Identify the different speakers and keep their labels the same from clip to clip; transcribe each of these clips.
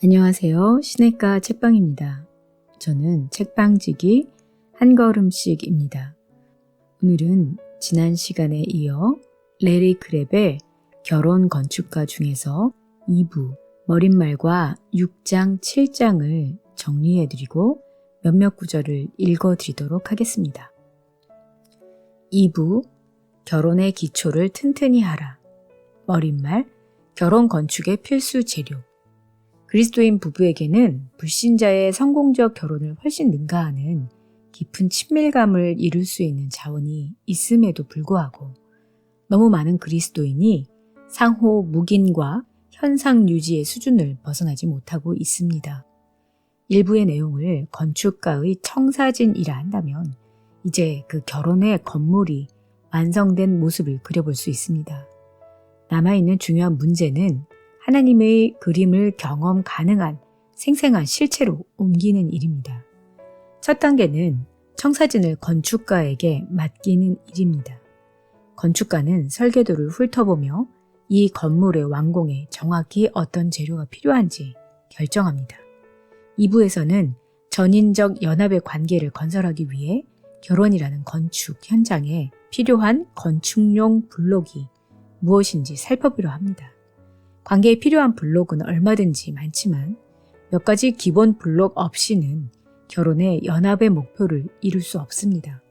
Speaker 1: 안녕하세요. 시내가 책방입니다. 저는 책방지기 한 걸음씩입니다. 오늘은 지난 시간에 이어 레리 크랩의 결혼 건축가 중에서 2부 머릿말과 6장, 7장을 정리해드리고 몇몇 구절을 읽어드리도록 하겠습니다. 2부 결혼의 기초를 튼튼히 하라. 머릿말 결혼 건축의 필수 재료. 그리스도인 부부에게는 불신자의 성공적 결혼을 훨씬 능가하는 깊은 친밀감을 이룰 수 있는 자원이 있음에도 불구하고 너무 많은 그리스도인이 상호 묵인과 현상 유지의 수준을 벗어나지 못하고 있습니다. 일부의 내용을 건축가의 청사진이라 한다면 이제 그 결혼의 건물이 완성된 모습을 그려볼 수 있습니다. 남아있는 중요한 문제는 하나님의 그림을 경험 가능한 생생한 실체로 옮기는 일입니다. 첫 단계는 청사진을 건축가에게 맡기는 일입니다. 건축가는 설계도를 훑어보며 이 건물의 완공에 정확히 어떤 재료가 필요한지 결정합니다. 2부에서는 전인적 연합의 관계를 건설하기 위해 결혼이라는 건축 현장에 필요한 건축용 블록이 무엇인지 살펴보려 합니다. 관계에 필요한 블록은 얼마든지 많지만 몇 가지 기본 블록 없이는 결혼의 연합의 목표를 이룰 수 없습니다.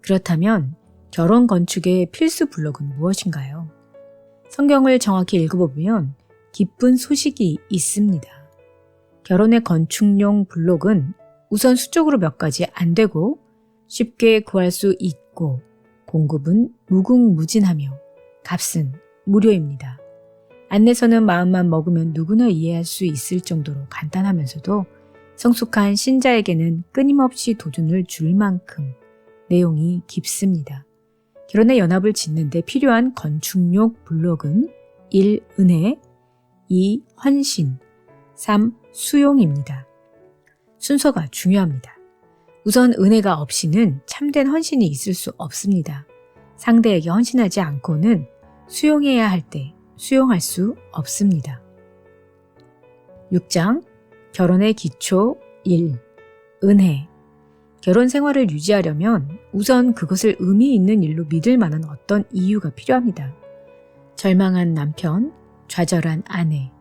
Speaker 1: 그렇다면 결혼 건축의 필수 블록은 무엇인가요? 성경을 정확히 읽어보면 기쁜 소식이 있습니다. 결혼의 건축용 블록은 우선 수적으로 몇 가지 안 되고 쉽게 구할 수 있고 공급은 무궁무진하며 값은 무료입니다. 안내서는 마음만 먹으면 누구나 이해할 수 있을 정도로 간단하면서도 성숙한 신자에게는 끊임없이 도전을 줄 만큼 내용이 깊습니다. 결혼의 연합을 짓는 데 필요한 건축용 블록은 1. 은혜, 2. 헌신, 3. 수용입니다. 순서가 중요합니다. 우선 은혜가 없이는 참된 헌신이 있을 수 없습니다. 상대에게 헌신하지 않고는 수용해야 할 때 수용할 수 없습니다. 6장 결혼의 기초 1. 은혜. 결혼 생활을 유지하려면 우선 그것을 의미 있는 일로 믿을 만한 어떤 이유가 필요합니다. 절망한 남편, 좌절한 아내,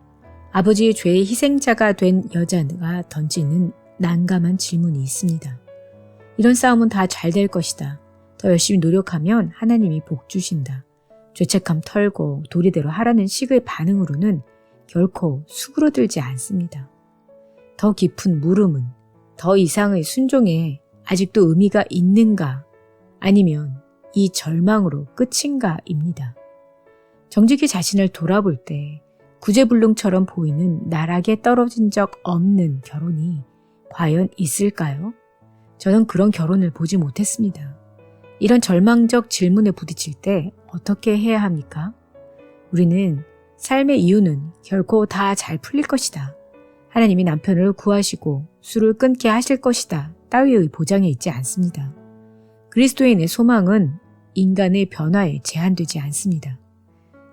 Speaker 1: 아버지의 죄의 희생자가 된 여자가 던지는 난감한 질문이 있습니다. 이런 싸움은 다 잘 될 것이다. 더 열심히 노력하면 하나님이 복 주신다. 죄책감 털고 도리대로 하라는 식의 반응으로는 결코 수그러들지 않습니다. 더 깊은 물음은 더 이상의 순종에 아직도 의미가 있는가 아니면 이 절망으로 끝인가입니다. 정직히 자신을 돌아볼 때 구제불능처럼 보이는 나락에 떨어진 적 없는 결혼이 과연 있을까요? 저는 그런 결혼을 보지 못했습니다. 이런 절망적 질문에 부딪힐 때 어떻게 해야 합니까? 우리는 삶의 이유는 결코 다 잘 풀릴 것이다. 하나님이 남편을 구하시고 술을 끊게 하실 것이다. 따위의 보장에 있지 않습니다. 그리스도인의 소망은 인간의 변화에 제한되지 않습니다.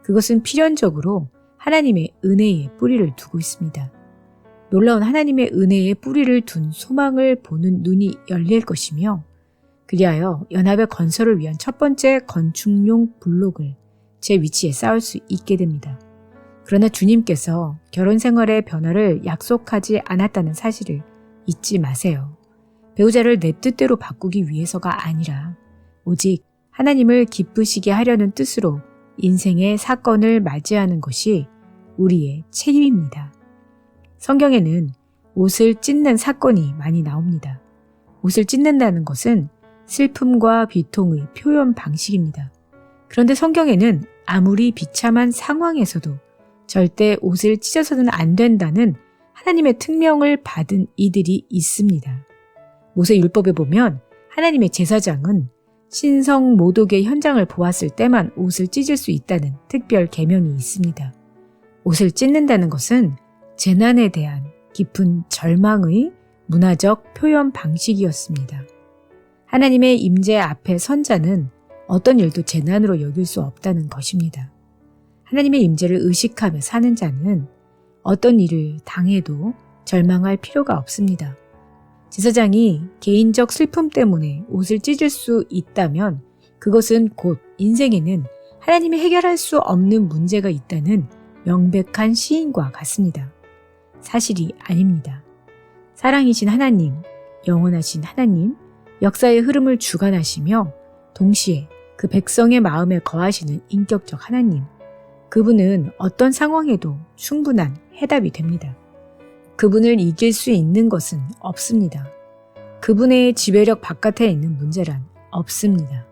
Speaker 1: 그것은 필연적으로 하나님의 은혜에 뿌리를 두고 있습니다. 놀라운 하나님의 은혜에 뿌리를 둔 소망을 보는 눈이 열릴 것이며 그리하여 연합의 건설을 위한 첫 번째 건축용 블록을 제 위치에 쌓을 수 있게 됩니다. 그러나 주님께서 결혼 생활의 변화를 약속하지 않았다는 사실을 잊지 마세요. 배우자를 내 뜻대로 바꾸기 위해서가 아니라 오직 하나님을 기쁘시게 하려는 뜻으로 인생의 사건을 맞이하는 것이 우리의 책임입니다. 성경에는 옷을 찢는 사건이 많이 나옵니다. 옷을 찢는다는 것은 슬픔과 비통의 표현 방식입니다. 그런데 성경에는 아무리 비참한 상황에서도 절대 옷을 찢어서는 안 된다는 하나님의 특명을 받은 이들이 있습니다. 모세율법에 보면 하나님의 제사장은 신성 모독의 현장을 보았을 때만 옷을 찢을 수 있다는 특별 계명이 있습니다. 옷을 찢는다는 것은 재난에 대한 깊은 절망의 문화적 표현 방식이었습니다. 하나님의 임재 앞에 선 자는 어떤 일도 재난으로 여길 수 없다는 것입니다. 하나님의 임재를 의식하며 사는 자는 어떤 일을 당해도 절망할 필요가 없습니다. 제사장이 개인적 슬픔 때문에 옷을 찢을 수 있다면 그것은 곧 인생에는 하나님이 해결할 수 없는 문제가 있다는 명백한 시인과 같습니다. 사실이 아닙니다. 사랑이신 하나님, 영원하신 하나님, 역사의 흐름을 주관하시며 동시에 그 백성의 마음에 거하시는 인격적 하나님, 그분은 어떤 상황에도 충분한 해답이 됩니다. 그분을 이길 수 있는 것은 없습니다. 그분의 지배력 바깥에 있는 문제란 없습니다.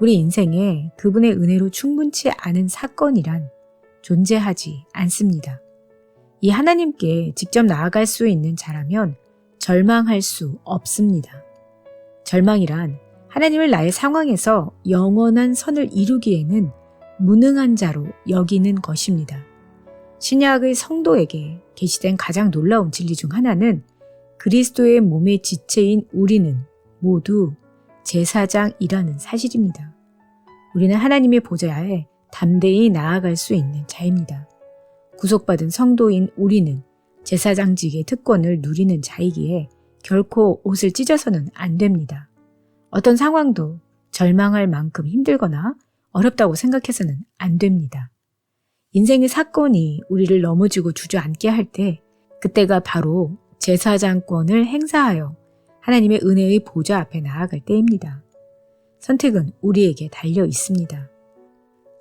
Speaker 1: 우리 인생에 그분의 은혜로 충분치 않은 사건이란 존재하지 않습니다. 이 하나님께 직접 나아갈 수 있는 자라면 절망할 수 없습니다. 절망이란 하나님을 나의 상황에서 영원한 선을 이루기에는 무능한 자로 여기는 것입니다. 신약의 성도에게 계시된 가장 놀라운 진리 중 하나는 그리스도의 몸의 지체인 우리는 모두 제사장이라는 사실입니다. 우리는 하나님의 보좌에 담대히 나아갈 수 있는 자입니다. 구속받은 성도인 우리는 제사장직의 특권을 누리는 자이기에 결코 옷을 찢어서는 안 됩니다. 어떤 상황도 절망할 만큼 힘들거나 어렵다고 생각해서는 안 됩니다. 인생의 사건이 우리를 넘어지고 주저앉게 할 때 그때가 바로 제사장권을 행사하여 하나님의 은혜의 보좌 앞에 나아갈 때입니다. 선택은 우리에게 달려 있습니다.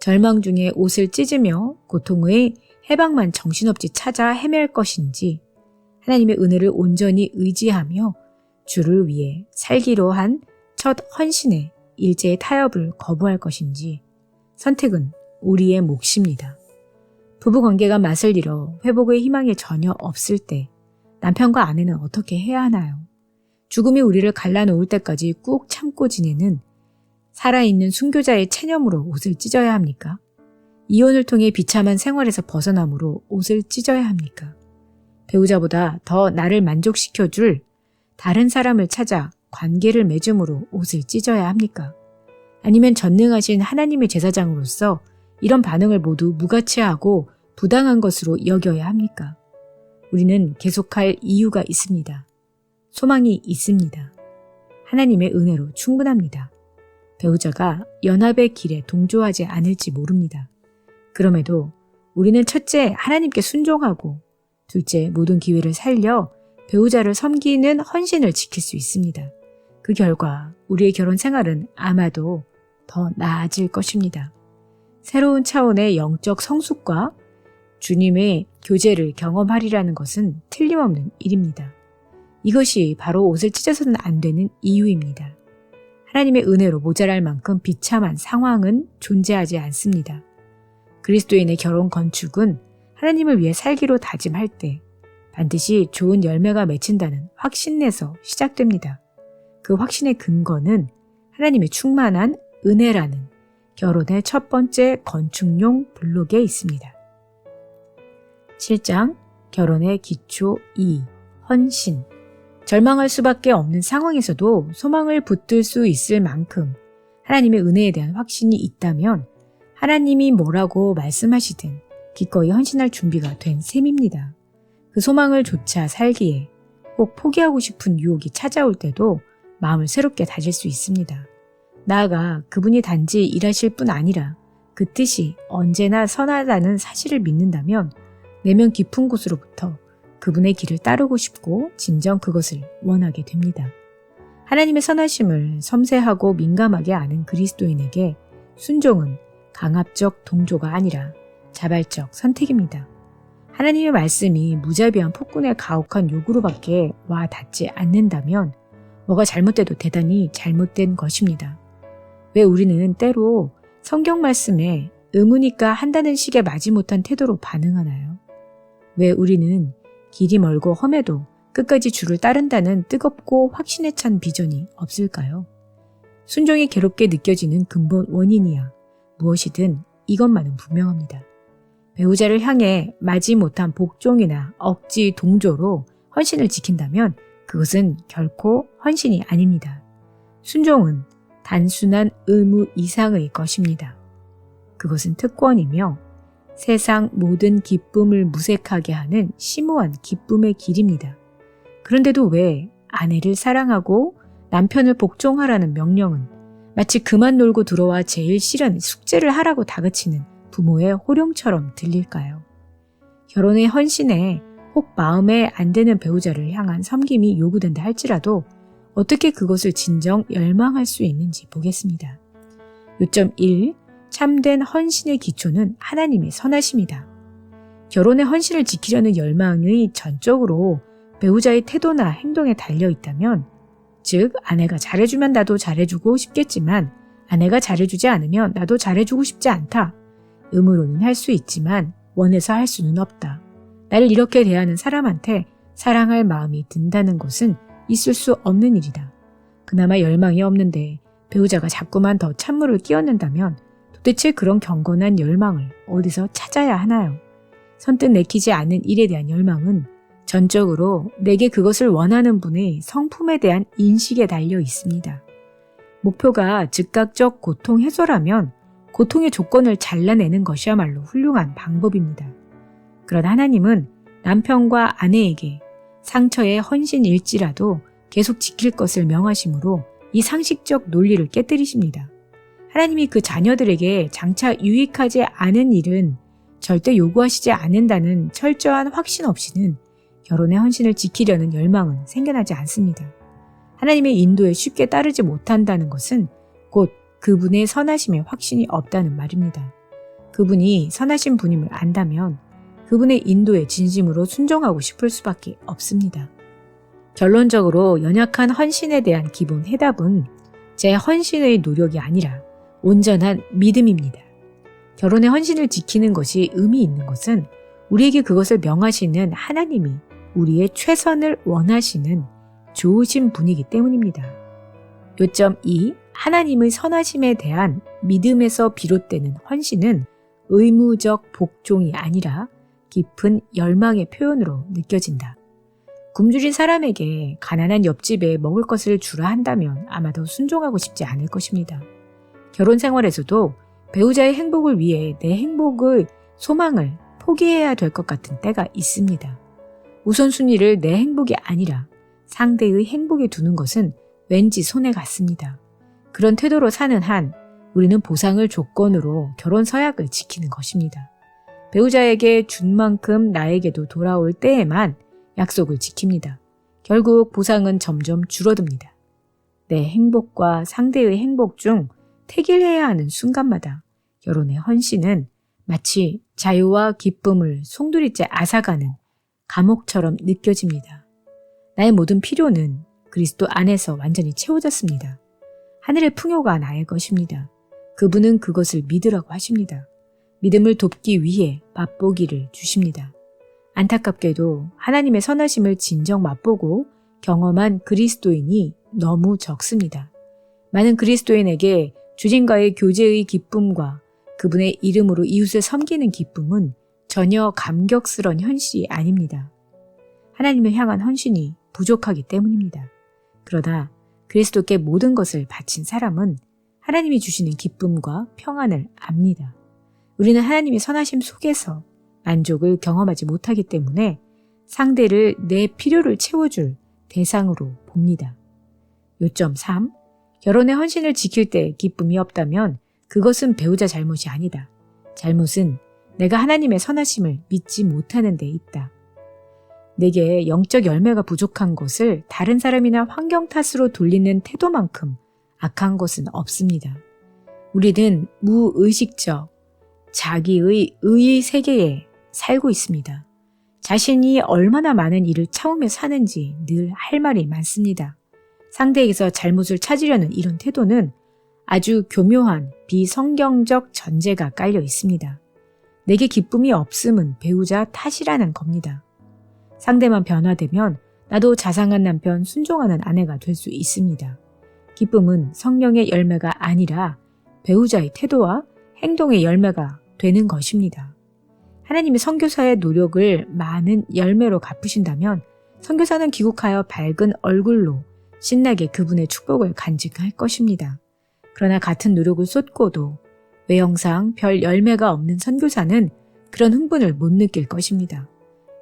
Speaker 1: 절망 중에 옷을 찢으며 고통의 해방만 정신없이 찾아 헤맬 것인지 하나님의 은혜를 온전히 의지하며 주를 위해 살기로 한 첫 헌신의 일제의 타협을 거부할 것인지 선택은 우리의 몫입니다. 부부관계가 맛을 잃어 회복의 희망이 전혀 없을 때 남편과 아내는 어떻게 해야 하나요? 죽음이 우리를 갈라놓을 때까지 꾹 참고 지내는 살아있는 순교자의 체념으로 옷을 찢어야 합니까? 이혼을 통해 비참한 생활에서 벗어남으로 옷을 찢어야 합니까? 배우자보다 더 나를 만족시켜줄 다른 사람을 찾아 관계를 맺음으로 옷을 찢어야 합니까? 아니면 전능하신 하나님의 제사장으로서 이런 반응을 모두 무가치하고 부당한 것으로 여겨야 합니까? 우리는 계속할 이유가 있습니다. 소망이 있습니다. 하나님의 은혜로 충분합니다. 배우자가 연합의 길에 동조하지 않을지 모릅니다. 그럼에도 우리는 첫째, 하나님께 순종하고 둘째, 모든 기회를 살려 배우자를 섬기는 헌신을 지킬 수 있습니다. 그 결과 우리의 결혼 생활은 아마도 더 나아질 것입니다. 새로운 차원의 영적 성숙과 주님의 교제를 경험하리라는 것은 틀림없는 일입니다. 이것이 바로 옷을 찢어서는 안 되는 이유입니다. 하나님의 은혜로 모자랄 만큼 비참한 상황은 존재하지 않습니다. 그리스도인의 결혼 건축은 하나님을 위해 살기로 다짐할 때 반드시 좋은 열매가 맺힌다는 확신에서 시작됩니다. 그 확신의 근거는 하나님의 충만한 은혜라는 결혼의 첫 번째 건축용 블록에 있습니다. 7장 결혼의 기초 2. 헌신. 절망할 수밖에 없는 상황에서도 소망을 붙들 수 있을 만큼 하나님의 은혜에 대한 확신이 있다면 하나님이 뭐라고 말씀하시든 기꺼이 헌신할 준비가 된 셈입니다. 그 소망을 조차 살기에 꼭 포기하고 싶은 유혹이 찾아올 때도 마음을 새롭게 다질 수 있습니다. 나아가 그분이 단지 일하실 뿐 아니라 그 뜻이 언제나 선하다는 사실을 믿는다면 내면 깊은 곳으로부터 그분의 길을 따르고 싶고 진정 그것을 원하게 됩니다. 하나님의 선하심을 섬세하고 민감하게 아는 그리스도인에게 순종은 강압적 동조가 아니라 자발적 선택입니다. 하나님의 말씀이 무자비한 폭군의 가혹한 요구로밖에 와 닿지 않는다면 뭐가 잘못돼도 대단히 잘못된 것입니다. 왜 우리는 때로 성경 말씀에 의무니까 한다는 식의 마지못한 태도로 반응하나요? 왜 우리는 길이 멀고 험해도 끝까지 주를 따른다는 뜨겁고 확신에 찬 비전이 없을까요? 순종이 괴롭게 느껴지는 근본 원인이야 무엇이든 이것만은 분명합니다. 배우자를 향해 마지못한 복종이나 억지 동조로 헌신을 지킨다면 그것은 결코 헌신이 아닙니다. 순종은 단순한 의무 이상의 것입니다. 그것은 특권이며 세상 모든 기쁨을 무색하게 하는 심오한 기쁨의 길입니다. 그런데도 왜 아내를 사랑하고 남편을 복종하라는 명령은 마치 그만 놀고 들어와 제일 싫은 숙제를 하라고 다그치는 부모의 호령처럼 들릴까요? 결혼의 헌신에 혹 마음에 안 드는 배우자를 향한 섬김이 요구된다 할지라도 어떻게 그것을 진정 열망할 수 있는지 보겠습니다. 요점 1. 참된 헌신의 기초는 하나님의 선하심이다. 결혼의 헌신을 지키려는 열망이 전적으로 배우자의 태도나 행동에 달려 있다면, 즉 아내가 잘해주면 나도 잘해주고 싶겠지만 아내가 잘해주지 않으면 나도 잘해주고 싶지 않다. 의무로는 할 수 있지만 원해서 할 수는 없다. 나를 이렇게 대하는 사람한테 사랑할 마음이 든다는 것은 있을 수 없는 일이다. 그나마 열망이 없는데 배우자가 자꾸만 더 찬물을 끼얹는다면 도대체 그런 경건한 열망을 어디서 찾아야 하나요? 선뜻 내키지 않는 일에 대한 열망은 전적으로 내게 그것을 원하는 분의 성품에 대한 인식에 달려 있습니다. 목표가 즉각적 고통 해소라면 고통의 조건을 잘라내는 것이야말로 훌륭한 방법입니다. 그러나 하나님은 남편과 아내에게 상처의 헌신일지라도 계속 지킬 것을 명하시므로 이 상식적 논리를 깨뜨리십니다. 하나님이 그 자녀들에게 장차 유익하지 않은 일은 절대 요구하시지 않는다는 철저한 확신 없이는 결혼의 헌신을 지키려는 열망은 생겨나지 않습니다. 하나님의 인도에 쉽게 따르지 못한다는 것은 곧 그분의 선하심에 확신이 없다는 말입니다. 그분이 선하신 분임을 안다면 그분의 인도에 진심으로 순종하고 싶을 수밖에 없습니다. 결론적으로 연약한 헌신에 대한 기본 해답은 제 헌신의 노력이 아니라 온전한 믿음입니다. 결혼의 헌신을 지키는 것이 의미 있는 것은 우리에게 그것을 명하시는 하나님이 우리의 최선을 원하시는 좋으신 분이기 때문입니다. 요점 2. 하나님의 선하심에 대한 믿음에서 비롯되는 헌신은 의무적 복종이 아니라 깊은 열망의 표현으로 느껴진다. 굶주린 사람에게 가난한 옆집에 먹을 것을 주라 한다면 아마도 순종하고 싶지 않을 것입니다. 결혼 생활에서도 배우자의 행복을 위해 내 행복의 소망을 포기해야 될 것 같은 때가 있습니다. 우선순위를 내 행복이 아니라 상대의 행복에 두는 것은 왠지 손해 같습니다. 그런 태도로 사는 한 우리는 보상을 조건으로 결혼 서약을 지키는 것입니다. 배우자에게 준 만큼 나에게도 돌아올 때에만 약속을 지킵니다. 결국 보상은 점점 줄어듭니다. 내 행복과 상대의 행복 중 택일해야 하는 순간마다 결혼의 헌신은 마치 자유와 기쁨을 송두리째 앗아가는 감옥처럼 느껴집니다. 나의 모든 필요는 그리스도 안에서 완전히 채워졌습니다. 하늘의 풍요가 나의 것입니다. 그분은 그것을 믿으라고 하십니다. 믿음을 돕기 위해 맛보기를 주십니다. 안타깝게도 하나님의 선하심을 진정 맛보고 경험한 그리스도인이 너무 적습니다. 많은 그리스도인에게 주님과의 교제의 기쁨과 그분의 이름으로 이웃을 섬기는 기쁨은 전혀 감격스러운 현실이 아닙니다. 하나님을 향한 헌신이 부족하기 때문입니다. 그러나 그리스도께 모든 것을 바친 사람은 하나님이 주시는 기쁨과 평안을 압니다. 우리는 하나님의 선하심 속에서 만족을 경험하지 못하기 때문에 상대를 내 필요를 채워줄 대상으로 봅니다. 요점 3. 결혼의 헌신을 지킬 때 기쁨이 없다면 그것은 배우자 잘못이 아니다. 잘못은 내가 하나님의 선하심을 믿지 못하는 데 있다. 내게 영적 열매가 부족한 것을 다른 사람이나 환경 탓으로 돌리는 태도만큼 악한 것은 없습니다. 우리는 무의식적 자기의 의의 세계에 살고 있습니다. 자신이 얼마나 많은 일을 참으며 사는지 늘 할 말이 많습니다. 상대에게서 잘못을 찾으려는 이런 태도는 아주 교묘한 비성경적 전제가 깔려 있습니다. 내게 기쁨이 없음은 배우자 탓이라는 겁니다. 상대만 변화되면 나도 자상한 남편, 순종하는 아내가 될 수 있습니다. 기쁨은 성령의 열매가 아니라 배우자의 태도와 행동의 열매가 되는 것입니다. 하나님이 선교사의 노력을 많은 열매로 갚으신다면 선교사는 귀국하여 밝은 얼굴로 신나게 그분의 축복을 간직할 것입니다. 그러나 같은 노력을 쏟고도 외형상 별 열매가 없는 선교사는 그런 흥분을 못 느낄 것입니다.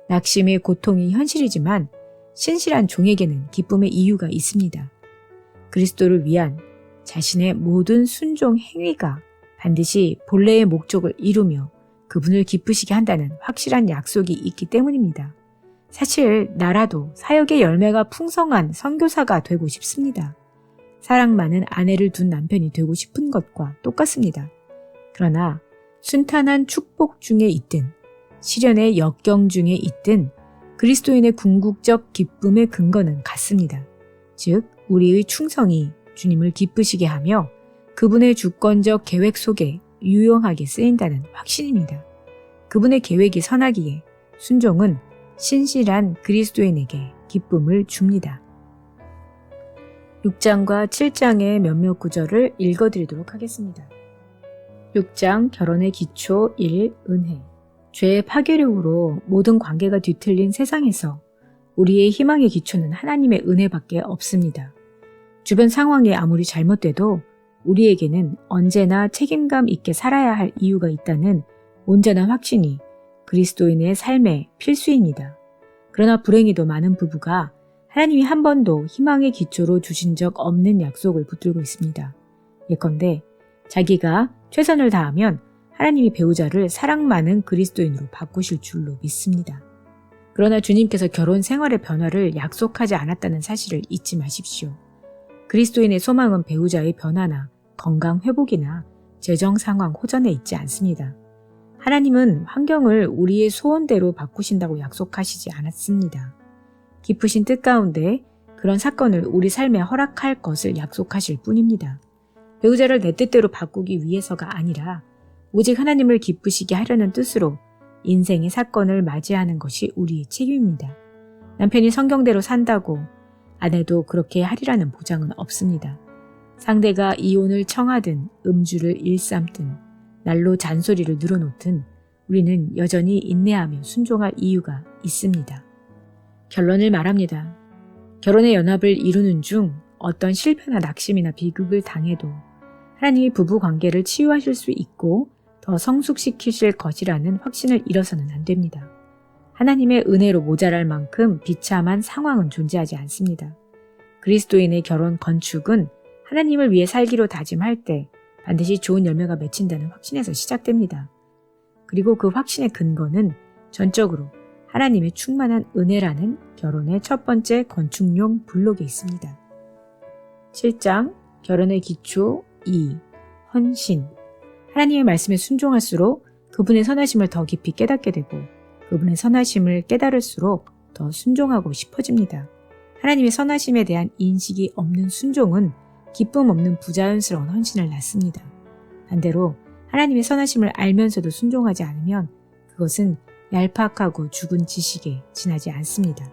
Speaker 1: 낙심의 고통이 현실이지만 신실한 종에게는 기쁨의 이유가 있습니다. 그리스도를 위한 자신의 모든 순종 행위가 반드시 본래의 목적을 이루며 그분을 기쁘시게 한다는 확실한 약속이 있기 때문입니다. 사실 나라도 사역의 열매가 풍성한 선교사가 되고 싶습니다. 사랑 많은 아내를 둔 남편이 되고 싶은 것과 똑같습니다. 그러나 순탄한 축복 중에 있든 시련의 역경 중에 있든 그리스도인의 궁극적 기쁨의 근거는 같습니다. 즉 우리의 충성이 주님을 기쁘시게 하며 그분의 주권적 계획 속에 유용하게 쓰인다는 확신입니다. 그분의 계획이 선하기에 순종은 신실한 그리스도인에게 기쁨을 줍니다. 6장과 7장의 몇몇 구절을 읽어드리도록 하겠습니다. 6장 결혼의 기초 1. 은혜. 죄의 파괴력으로 모든 관계가 뒤틀린 세상에서 우리의 희망의 기초는 하나님의 은혜밖에 없습니다. 주변 상황이 아무리 잘못돼도 우리에게는 언제나 책임감 있게 살아야 할 이유가 있다는 온전한 확신이 그리스도인의 삶의 필수입니다. 그러나 불행히도 많은 부부가 하나님이 한 번도 희망의 기초로 주신 적 없는 약속을 붙들고 있습니다. 예컨대 자기가 최선을 다하면 하나님이 배우자를 사랑 많은 그리스도인으로 바꾸실 줄로 믿습니다. 그러나 주님께서 결혼 생활의 변화를 약속하지 않았다는 사실을 잊지 마십시오. 그리스도인의 소망은 배우자의 변화나 건강 회복이나 재정 상황 호전에 있지 않습니다. 하나님은 환경을 우리의 소원대로 바꾸신다고 약속하시지 않았습니다. 깊으신 뜻 가운데 그런 사건을 우리 삶에 허락할 것을 약속하실 뿐입니다. 배우자를 내 뜻대로 바꾸기 위해서가 아니라 오직 하나님을 기쁘시게 하려는 뜻으로 인생의 사건을 맞이하는 것이 우리의 책임입니다. 남편이 성경대로 산다고 아내도 그렇게 하리라는 보장은 없습니다. 상대가 이혼을 청하든 음주를 일삼든 날로 잔소리를 늘어놓든 우리는 여전히 인내하며 순종할 이유가 있습니다. 결론을 말합니다. 결혼의 연합을 이루는 중 어떤 실패나 낙심이나 비극을 당해도 하나님이 부부 관계를 치유하실 수 있고 더 성숙시키실 것이라는 확신을 잃어서는 안 됩니다. 하나님의 은혜로 모자랄 만큼 비참한 상황은 존재하지 않습니다. 그리스도인의 결혼 건축은 하나님을 위해 살기로 다짐할 때 반드시 좋은 열매가 맺힌다는 확신에서 시작됩니다. 그리고 그 확신의 근거는 전적으로 하나님의 충만한 은혜라는 결혼의 첫 번째 건축용 블록에 있습니다. 7장 결혼의 기초 2. 헌신. 하나님의 말씀에 순종할수록 그분의 선하심을 더 깊이 깨닫게 되고 그분의 선하심을 깨달을수록 더 순종하고 싶어집니다. 하나님의 선하심에 대한 인식이 없는 순종은 기쁨 없는 부자연스러운 헌신을 낳습니다. 반대로 하나님의 선하심을 알면서도 순종하지 않으면 그것은 얄팍하고 죽은 지식에 지나지 않습니다.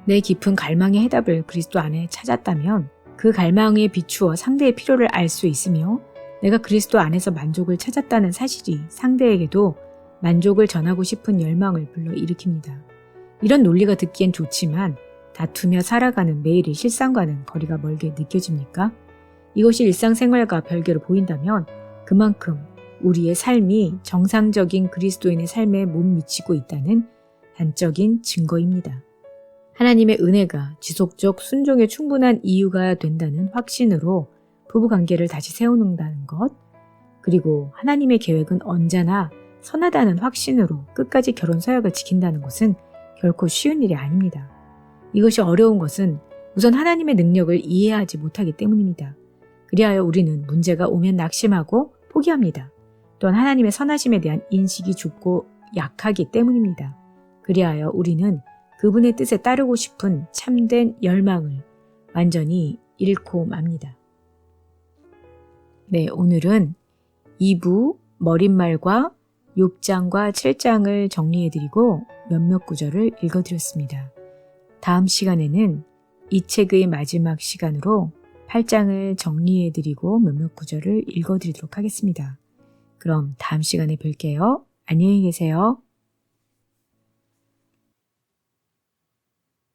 Speaker 1: 내 깊은 갈망의 해답을 그리스도 안에 찾았다면 그 갈망에 비추어 상대의 필요를 알 수 있으며 내가 그리스도 안에서 만족을 찾았다는 사실이 상대에게도 만족을 전하고 싶은 열망을 불러일으킵니다. 이런 논리가 듣기엔 좋지만 다투며 살아가는 매일의 실상과는 거리가 멀게 느껴집니까? 이것이 일상생활과 별개로 보인다면 그만큼 우리의 삶이 정상적인 그리스도인의 삶에 못 미치고 있다는 단적인 증거입니다. 하나님의 은혜가 지속적 순종에 충분한 이유가 된다는 확신으로 부부관계를 다시 세워놓는다는 것, 그리고 하나님의 계획은 언제나 선하다는 확신으로 끝까지 결혼 서약을 지킨다는 것은 결코 쉬운 일이 아닙니다. 이것이 어려운 것은 우선 하나님의 능력을 이해하지 못하기 때문입니다. 그리하여 우리는 문제가 오면 낙심하고 포기합니다. 또한 하나님의 선하심에 대한 인식이 좁고 약하기 때문입니다. 그리하여 우리는 그분의 뜻에 따르고 싶은 참된 열망을 완전히 잃고 맙니다. 네, 오늘은 2부 머릿말과 6장과 7장을 정리해드리고 몇몇 구절을 읽어드렸습니다. 다음 시간에는 이 책의 마지막 시간으로 8장을 정리해드리고 몇몇 구절을 읽어드리도록 하겠습니다. 그럼 다음 시간에 뵐게요. 안녕히 계세요.